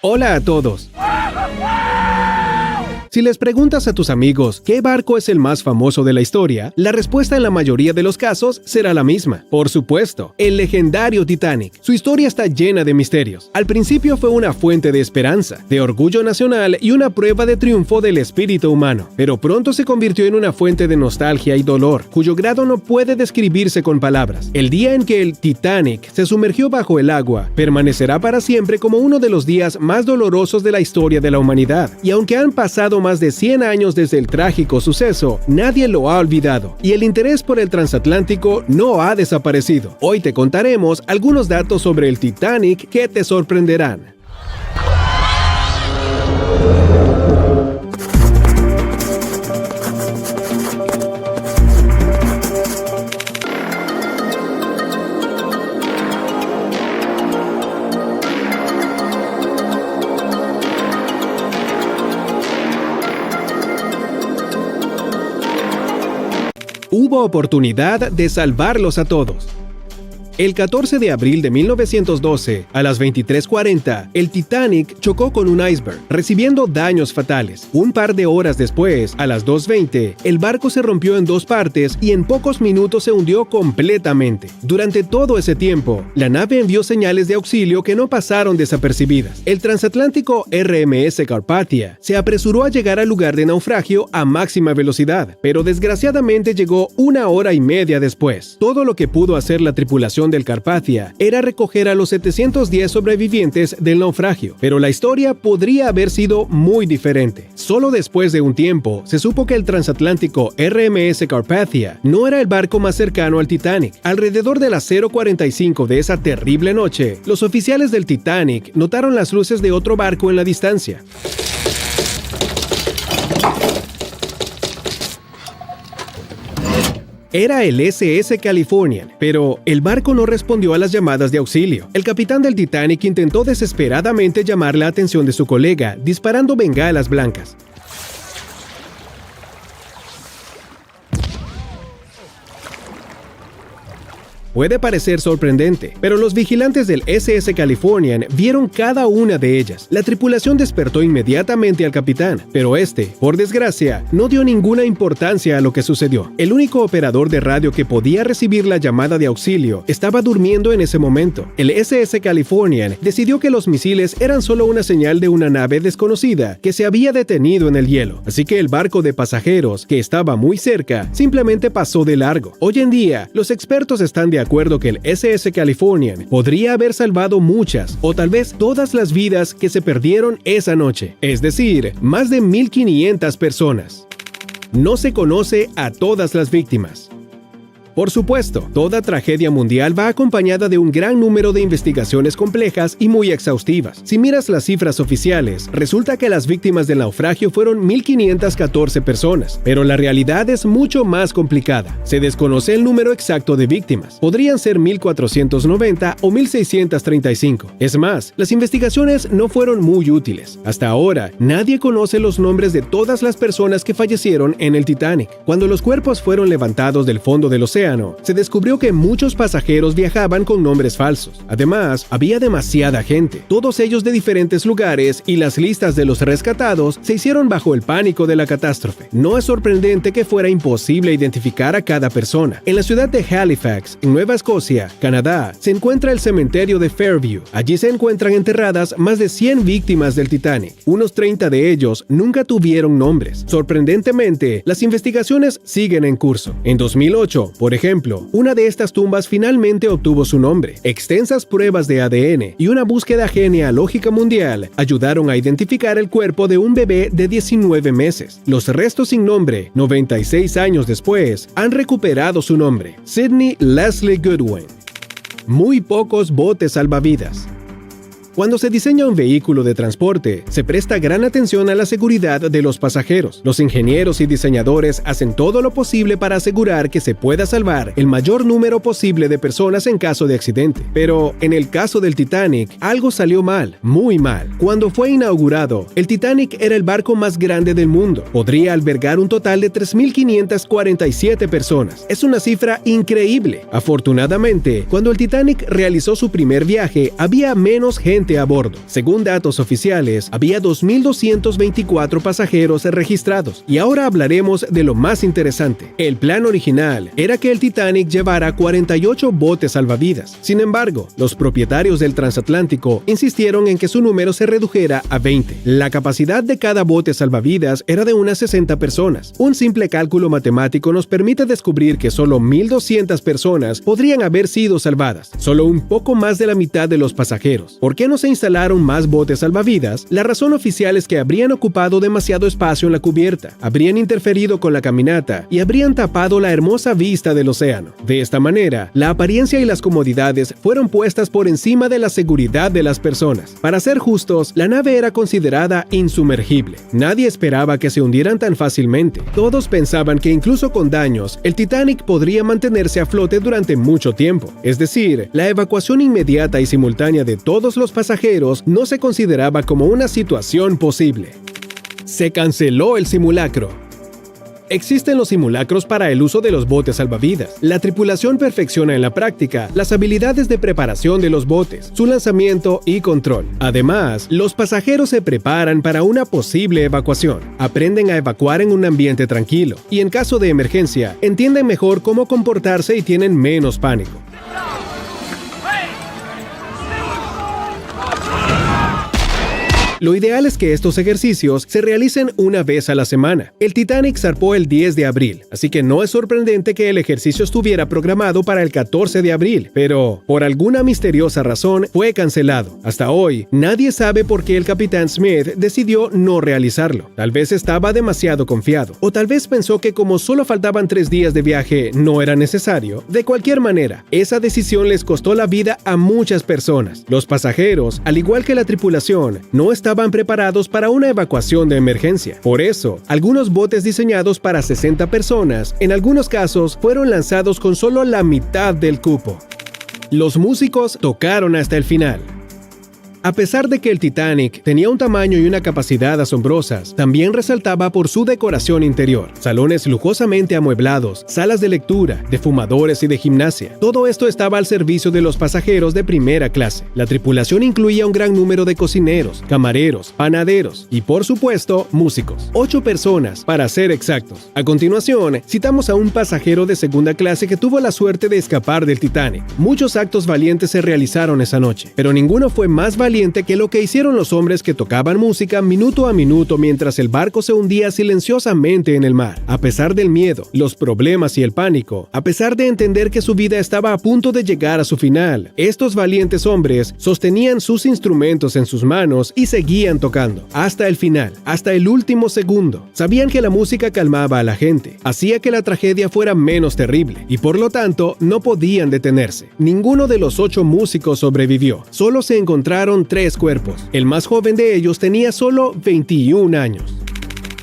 Hola a todos. Si les preguntas a tus amigos qué barco es el más famoso de la historia, la respuesta en la mayoría de los casos será la misma. Por supuesto, el legendario Titanic. Su historia está llena de misterios. Al principio fue una fuente de esperanza, de orgullo nacional y una prueba de triunfo del espíritu humano, pero pronto se convirtió en una fuente de nostalgia y dolor, cuyo grado no puede describirse con palabras. El día en que el Titanic se sumergió bajo el agua permanecerá para siempre como uno de los días más dolorosos de la historia de la humanidad. Y aunque han pasado más de 100 años desde el trágico suceso, nadie lo ha olvidado, y el interés por el transatlántico no ha desaparecido. Hoy te contaremos algunos datos sobre el Titanic que te sorprenderán. Hubo oportunidad de salvarlos a todos. El 14 de abril de 1912, a las 23:40, el Titanic chocó con un iceberg, recibiendo daños fatales. Un par de horas después, a las 2:20, el barco se rompió en dos partes y en pocos minutos se hundió completamente. Durante todo ese tiempo, la nave envió señales de auxilio que no pasaron desapercibidas. El transatlántico RMS Carpathia se apresuró a llegar al lugar de naufragio a máxima velocidad, pero desgraciadamente llegó 1 hora y media después. Todo lo que pudo hacer la tripulación del Carpathia era recoger a los 710 sobrevivientes del naufragio, pero la historia podría haber sido muy diferente. Solo después de un tiempo se supo que el transatlántico RMS Carpathia no era el barco más cercano al Titanic. Alrededor de las 0:45 de esa terrible noche, los oficiales del Titanic notaron las luces de otro barco en la distancia. Era el SS Californian, pero el barco no respondió a las llamadas de auxilio. El capitán del Titanic intentó desesperadamente llamar la atención de su colega, disparando bengalas blancas. Puede parecer sorprendente, pero los vigilantes del SS Californian vieron cada una de ellas. La tripulación despertó inmediatamente al capitán, pero este, por desgracia, no dio ninguna importancia a lo que sucedió. El único operador de radio que podía recibir la llamada de auxilio estaba durmiendo en ese momento. El SS Californian decidió que los misiles eran solo una señal de una nave desconocida que se había detenido en el hielo, así que el barco de pasajeros, que estaba muy cerca, simplemente pasó de largo. Hoy en día, los expertos están de acuerdo que el SS Californian podría haber salvado muchas o tal vez todas las vidas que se perdieron esa noche, es decir, más de 1,500 personas. No se conoce a todas las víctimas. Por supuesto, toda tragedia mundial va acompañada de un gran número de investigaciones complejas y muy exhaustivas. Si miras las cifras oficiales, resulta que las víctimas del naufragio fueron 1,514 personas, pero la realidad es mucho más complicada. Se desconoce el número exacto de víctimas. Podrían ser 1,490 o 1,635. Es más, las investigaciones no fueron muy útiles. Hasta ahora, nadie conoce los nombres de todas las personas que fallecieron en el Titanic. Cuando los cuerpos fueron levantados del fondo del océano, se descubrió que muchos pasajeros viajaban con nombres falsos. Además, había demasiada gente, todos ellos de diferentes lugares, y las listas de los rescatados se hicieron bajo el pánico de la catástrofe. No es sorprendente que fuera imposible identificar a cada persona. En la ciudad de Halifax, en Nueva Escocia, Canadá, se encuentra el cementerio de Fairview. Allí se encuentran enterradas más de 100 víctimas del Titanic. Unos 30 de ellos nunca tuvieron nombres. Sorprendentemente, las investigaciones siguen en curso. En 2008, por ejemplo, una de estas tumbas finalmente obtuvo su nombre. Extensas pruebas de ADN y una búsqueda genealógica mundial ayudaron a identificar el cuerpo de un bebé de 19 meses. Los restos sin nombre, 96 años después, han recuperado su nombre: Sidney Leslie Goodwin. Muy pocos botes salvavidas. Cuando se diseña un vehículo de transporte, se presta gran atención a la seguridad de los pasajeros. Los ingenieros y diseñadores hacen todo lo posible para asegurar que se pueda salvar el mayor número posible de personas en caso de accidente. Pero en el caso del Titanic, algo salió mal, muy mal. Cuando fue inaugurado, el Titanic era el barco más grande del mundo. Podría albergar un total de 3,547 personas. Es una cifra increíble. Afortunadamente, cuando el Titanic realizó su primer viaje, había menos gente gente a bordo. Según datos oficiales, había 2.224 pasajeros registrados. Y ahora hablaremos de lo más interesante. El plan original era que el Titanic llevara 48 botes salvavidas. Sin embargo, los propietarios del transatlántico insistieron en que su número se redujera a 20. La capacidad de cada bote salvavidas era de unas 60 personas. Un simple cálculo matemático nos permite descubrir que solo 1.200 personas podrían haber sido salvadas, solo un poco más de la mitad de los pasajeros. ¿Por qué no se instalaron más botes salvavidas? La razón oficial es que habrían ocupado demasiado espacio en la cubierta, habrían interferido con la caminata y habrían tapado la hermosa vista del océano. De esta manera, la apariencia y las comodidades fueron puestas por encima de la seguridad de las personas. Para ser justos, la nave era considerada insumergible. Nadie esperaba que se hundieran tan fácilmente. Todos pensaban que incluso con daños, el Titanic podría mantenerse a flote durante mucho tiempo. Es decir, la evacuación inmediata y simultánea de todos los pasajeros no se consideraba como una situación posible. Se canceló el simulacro. Existen los simulacros para el uso de los botes salvavidas. La tripulación perfecciona en la práctica las habilidades de preparación de los botes, su lanzamiento y control. Además, los pasajeros se preparan para una posible evacuación, aprenden a evacuar en un ambiente tranquilo y en caso de emergencia, entienden mejor cómo comportarse y tienen menos pánico. Lo ideal es que estos ejercicios se realicen una vez a la semana. El Titanic zarpó el 10 de abril, así que no es sorprendente que el ejercicio estuviera programado para el 14 de abril, pero por alguna misteriosa razón fue cancelado. Hasta hoy, nadie sabe por qué el capitán Smith decidió no realizarlo. Tal vez estaba demasiado confiado, o tal vez pensó que como solo faltaban 3 días de viaje, no era necesario. De cualquier manera, esa decisión les costó la vida a muchas personas. Los pasajeros, al igual que la tripulación, no estaban preparados para una evacuación de emergencia. Por eso, algunos botes diseñados para 60 personas, en algunos casos, fueron lanzados con solo la mitad del cupo. Los músicos tocaron hasta el final. A pesar de que el Titanic tenía un tamaño y una capacidad asombrosas, también resaltaba por su decoración interior. Salones lujosamente amueblados, salas de lectura, de fumadores y de gimnasia. Todo esto estaba al servicio de los pasajeros de primera clase. La tripulación incluía un gran número de cocineros, camareros, panaderos y, por supuesto, músicos. 8 personas, para ser exactos. A continuación, citamos a un pasajero de segunda clase que tuvo la suerte de escapar del Titanic. Muchos actos valientes se realizaron esa noche, pero ninguno fue más valiente que lo que hicieron los hombres que tocaban música minuto a minuto mientras el barco se hundía silenciosamente en el mar. A pesar del miedo, los problemas y el pánico, a pesar de entender que su vida estaba a punto de llegar a su final, estos valientes hombres sostenían sus instrumentos en sus manos y seguían tocando, hasta el final, hasta el último segundo. Sabían que la música calmaba a la gente, hacía que la tragedia fuera menos terrible, y por lo tanto no podían detenerse. Ninguno de los 8 músicos sobrevivió, solo se encontraron 3 cuerpos. El más joven de ellos tenía solo 21 años.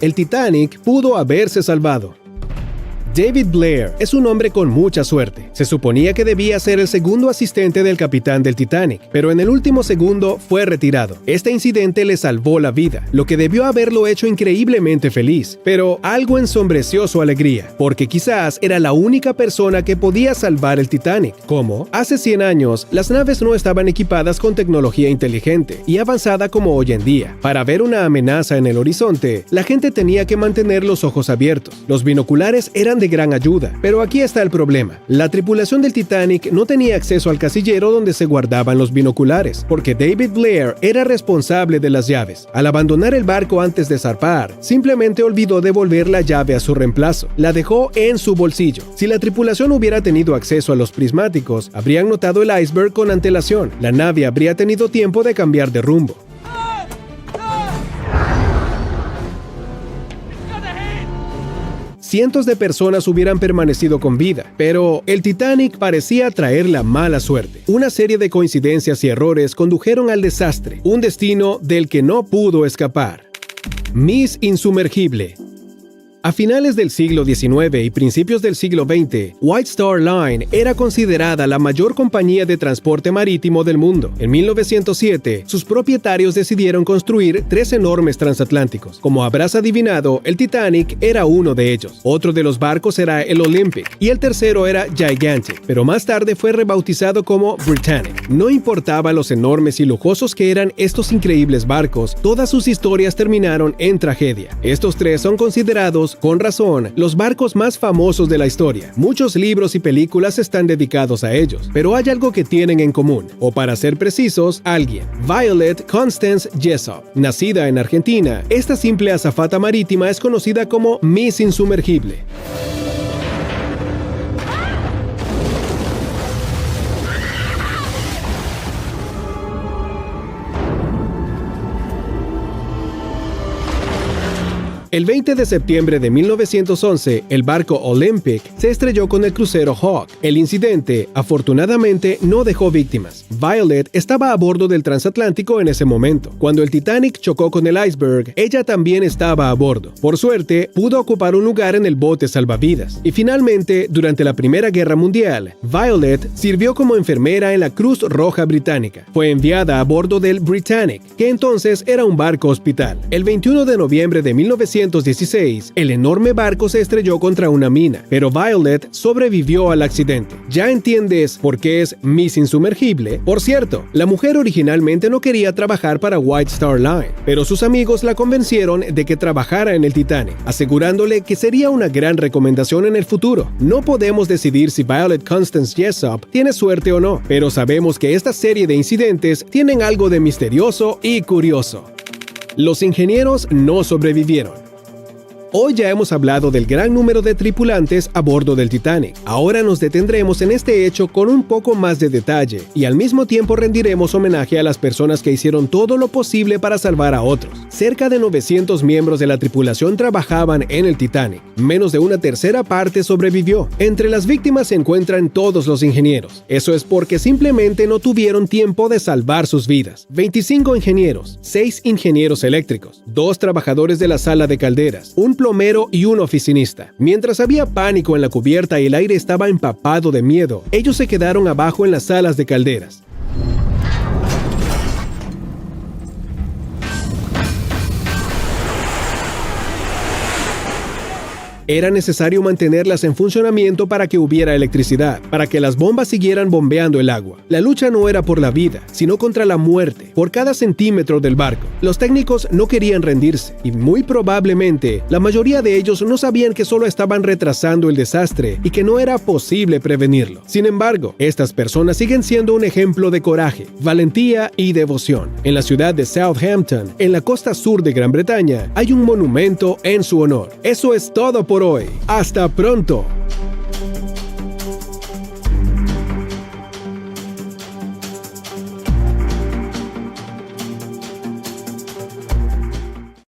El Titanic pudo haberse salvado. David Blair es un hombre con mucha suerte. Se suponía que debía ser el segundo asistente del capitán del Titanic, pero en el último segundo fue retirado. Este incidente le salvó la vida, lo que debió haberlo hecho increíblemente feliz, pero algo ensombreció su alegría, porque quizás era la única persona que podía salvar el Titanic. ¿Cómo? Hace 100 años, las naves no estaban equipadas con tecnología inteligente y avanzada como hoy en día. Para ver una amenaza en el horizonte, la gente tenía que mantener los ojos abiertos. Los binoculares eran de gran ayuda, pero aquí está el problema. La tripulación del Titanic no tenía acceso al casillero donde se guardaban los binoculares, porque David Blair era responsable de las llaves. Al abandonar el barco antes de zarpar, simplemente olvidó devolver la llave a su reemplazo. La dejó en su bolsillo. Si la tripulación hubiera tenido acceso a los prismáticos, habrían notado el iceberg con antelación. La nave habría tenido tiempo de cambiar de rumbo. Cientos de personas hubieran permanecido con vida, pero el Titanic parecía traer la mala suerte. Una serie de coincidencias y errores condujeron al desastre, un destino del que no pudo escapar. Miss Insumergible. A finales del siglo XIX y principios del siglo XX, White Star Line era considerada la mayor compañía de transporte marítimo del mundo. En 1907, sus propietarios decidieron construir 3 enormes transatlánticos. Como habrás adivinado, el Titanic era uno de ellos. Otro de los barcos era el Olympic y el tercero era Gigantic, pero más tarde fue rebautizado como Britannic. No importaba los enormes y lujosos que eran estos increíbles barcos, todas sus historias terminaron en tragedia. Estos 3 son considerados, con razón, los barcos más famosos de la historia. Muchos libros y películas están dedicados a ellos, pero hay algo que tienen en común, o para ser precisos, alguien. Violet Constance Jessop. Nacida en Argentina, esta simple azafata marítima es conocida como Miss Insumergible. El 20 de septiembre de 1911, el barco Olympic se estrelló con el crucero Hawk. El incidente, afortunadamente, no dejó víctimas. Violet estaba a bordo del transatlántico en ese momento. Cuando el Titanic chocó con el iceberg, ella también estaba a bordo. Por suerte, pudo ocupar un lugar en el bote salvavidas. Y finalmente, durante la Primera Guerra Mundial, Violet sirvió como enfermera en la Cruz Roja Británica. Fue enviada a bordo del Britannic, que entonces era un barco hospital. El 21 de noviembre de 1916, el enorme barco se estrelló contra una mina, pero Violet sobrevivió al accidente. ¿Ya entiendes por qué es Miss Insumergible? Por cierto, la mujer originalmente no quería trabajar para White Star Line, pero sus amigos la convencieron de que trabajara en el Titanic, asegurándole que sería una gran recomendación en el futuro. No podemos decidir si Violet Constance Jessop tiene suerte o no, pero sabemos que esta serie de incidentes tienen algo de misterioso y curioso. Los ingenieros no sobrevivieron. Hoy ya hemos hablado del gran número de tripulantes a bordo del Titanic. Ahora nos detendremos en este hecho con un poco más de detalle y al mismo tiempo rendiremos homenaje a las personas que hicieron todo lo posible para salvar a otros. Cerca de 900 miembros de la tripulación trabajaban en el Titanic. Menos de una tercera parte sobrevivió. Entre las víctimas se encuentran todos los ingenieros. Eso es porque simplemente no tuvieron tiempo de salvar sus vidas. 25 ingenieros, 6 ingenieros eléctricos, 2 trabajadores de la sala de calderas, un plomero y un oficinista. Mientras había pánico en la cubierta y el aire estaba empapado de miedo, ellos se quedaron abajo en las salas de calderas. Era necesario mantenerlas en funcionamiento para que hubiera electricidad, para que las bombas siguieran bombeando el agua. La lucha no era por la vida, sino contra la muerte, por cada centímetro del barco. Los técnicos no querían rendirse, y muy probablemente la mayoría de ellos no sabían que solo estaban retrasando el desastre y que no era posible prevenirlo. Sin embargo, estas personas siguen siendo un ejemplo de coraje, valentía y devoción. En la ciudad de Southampton, en la costa sur de Gran Bretaña, hay un monumento en su honor. Eso es todo por hoy. ¡Hasta pronto!